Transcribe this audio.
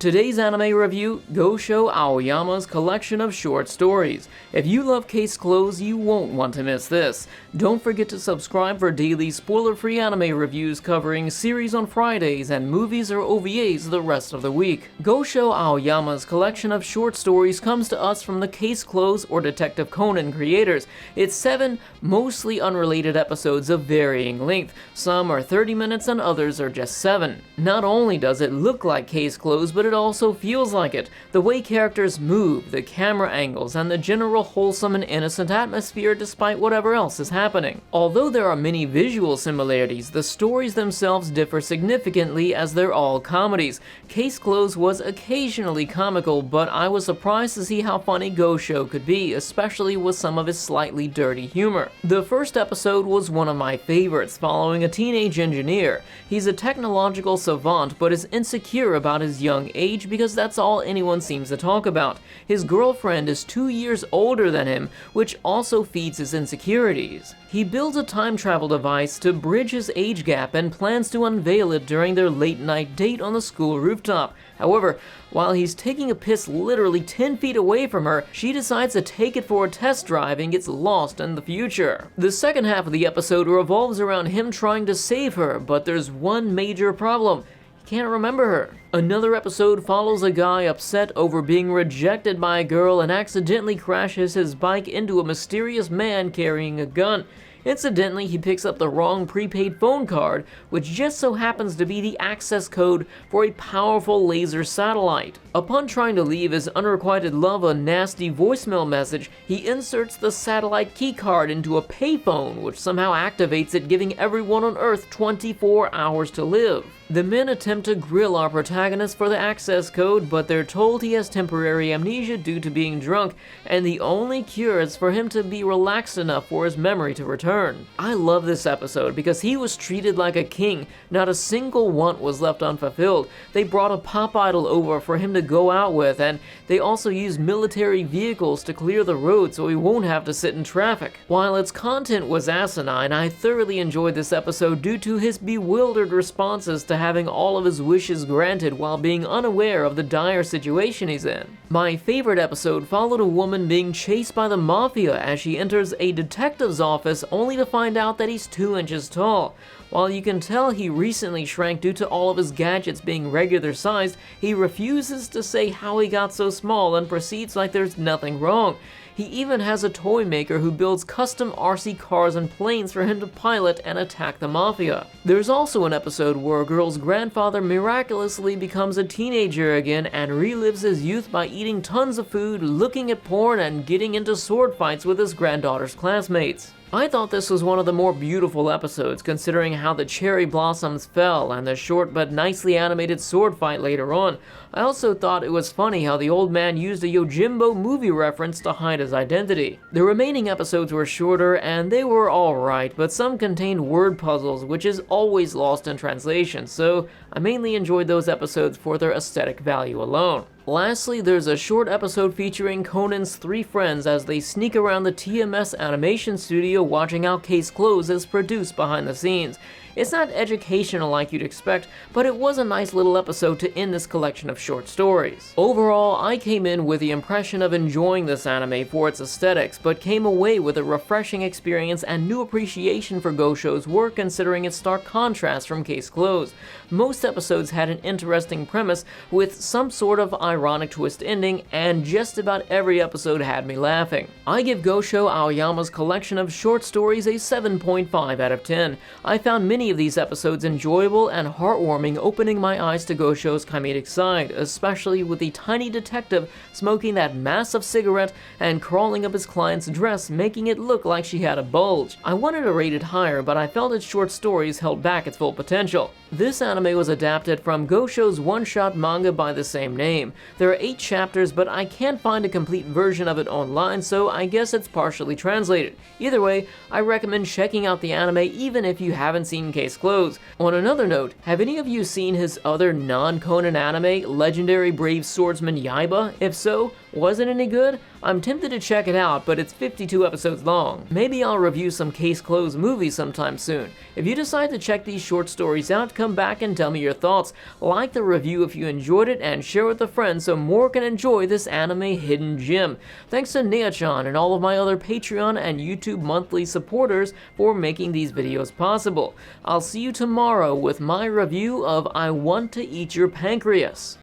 Today's anime review, Gosho Aoyama's collection of short stories. If you love Case Closed, you won't want to miss this. Don't forget to subscribe for daily spoiler-free anime reviews covering series on Fridays and movies or OVAs the rest of the week. Gosho Aoyama's collection of short stories comes to us from the Case Closed or Detective Conan creators. It's 7 mostly unrelated episodes of varying length. Some are 30 minutes and others are just 7. Not only does it look like Case Closed, but it also feels like it. The way characters move, the camera angles, and the general wholesome and innocent atmosphere despite whatever else is happening. Although there are many visual similarities, the stories themselves differ significantly as they're all comedies. Case Closed was occasionally comical, but I was surprised to see how funny Gosho could be, especially with some of his slightly dirty humor. The first episode was one of my favorites, following a teenage engineer. He's a technological savant, but is insecure about his young age because that's all anyone seems to talk about. His girlfriend is 2 years older than him, which also feeds his insecurities. He builds a time travel device to bridge his age gap and plans to unveil it during their late night date on the school rooftop. However, while he's taking a piss literally 10 feet away from her, she decides to take it for a test drive and gets lost in the future. The second half of the episode revolves around him trying to save her, but there's one major problem. Can't remember her. Another episode follows a guy upset over being rejected by a girl and accidentally crashes his bike into a mysterious man carrying a gun. Incidentally, he picks up the wrong prepaid phone card, which just so happens to be the access code for a powerful laser satellite. Upon trying to leave his unrequited love a nasty voicemail message, he inserts the satellite keycard into a payphone, which somehow activates it, giving everyone on Earth 24 hours to live. The men attempt to grill our protagonist for the access code, but they're told he has temporary amnesia due to being drunk, and the only cure is for him to be relaxed enough for his memory to return. I love this episode because he was treated like a king. Not a single want was left unfulfilled. They brought a pop idol over for him to go out with, and they also used military vehicles to clear the road so he won't have to sit in traffic. While its content was asinine, I thoroughly enjoyed this episode due to his bewildered responses to having all of his wishes granted while being unaware of the dire situation he's in. My favorite episode followed a woman being chased by the mafia as she enters a detective's office only to find out that he's 2 inches tall. While you can tell he recently shrank due to all of his gadgets being regular sized, he refuses to say how he got so small and proceeds like there's nothing wrong. He even has a toy maker who builds custom RC cars and planes for him to pilot and attack the mafia. There's also an episode where a girl's grandfather miraculously becomes a teenager again and relives his youth by eating tons of food, looking at porn, and getting into sword fights with his granddaughter's classmates. I thought this was one of the more beautiful episodes, considering how the cherry blossoms fell and the short but nicely animated sword fight later on. I also thought it was funny how the old man used a Yojimbo movie reference to hide his identity. The remaining episodes were shorter and they were alright, but some contained word puzzles, which is always lost in translation, so I mainly enjoyed those episodes for their aesthetic value alone. Lastly, there's a short episode featuring Conan's 3 friends as they sneak around the TMS animation studio watching how Case Closed is produced behind the scenes. It's not educational like you'd expect, but it was a nice little episode to end this collection of short stories. Overall, I came in with the impression of enjoying this anime for its aesthetics, but came away with a refreshing experience and new appreciation for Gosho's work considering its stark contrast from Case Closed. Most episodes had an interesting premise with some sort of ironic twist ending, and just about every episode had me laughing. I give Gosho Aoyama's collection of short stories a 7.5 out of 10. I found many of these episodes enjoyable and heartwarming, opening my eyes to Gosho's comedic side, especially with the tiny detective smoking that massive cigarette and crawling up his client's dress, making it look like she had a bulge. I wanted to rate it higher, but I felt its short stories held back its full potential. This anime was adapted from Gosho's one-shot manga by the same name. There are 8 chapters, but I can't find a complete version of it online, so I guess it's partially translated. Either way, I recommend checking out the anime even if you haven't seen seen Case Closed. On another note, have any of you seen his other non-Conan anime, Legendary Brave Swordsman Yaiba? If so, was it any good? I'm tempted to check it out, but it's 52 episodes long. Maybe I'll review some Case Closed movies sometime soon. If you decide to check these short stories out, come back and tell me your thoughts. Like the review if you enjoyed it, and share with a friend so more can enjoy this anime hidden gem. Thanks to Neachan and all of my other Patreon and YouTube monthly supporters for making these videos possible. I'll see you tomorrow with my review of I Want to Eat Your Pancreas.